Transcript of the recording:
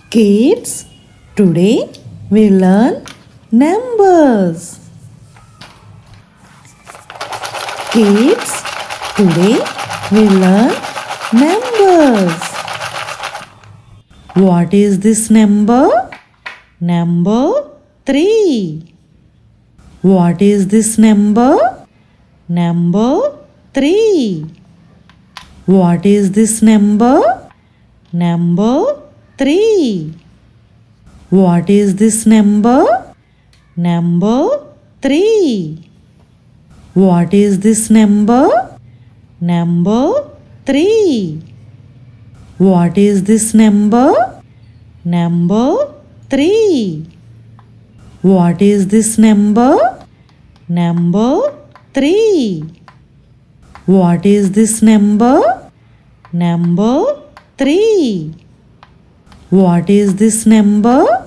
Kids, today we learn numbers. Kids, today we learn numbers. What is this number? Number 3. What is this number? Number 3. What is this number? Number 3. What is this number? Number 3. What is this number? Number 3. What is this number? Number 3. What is this number? Number 3. What is this number? Number 3. What is this number?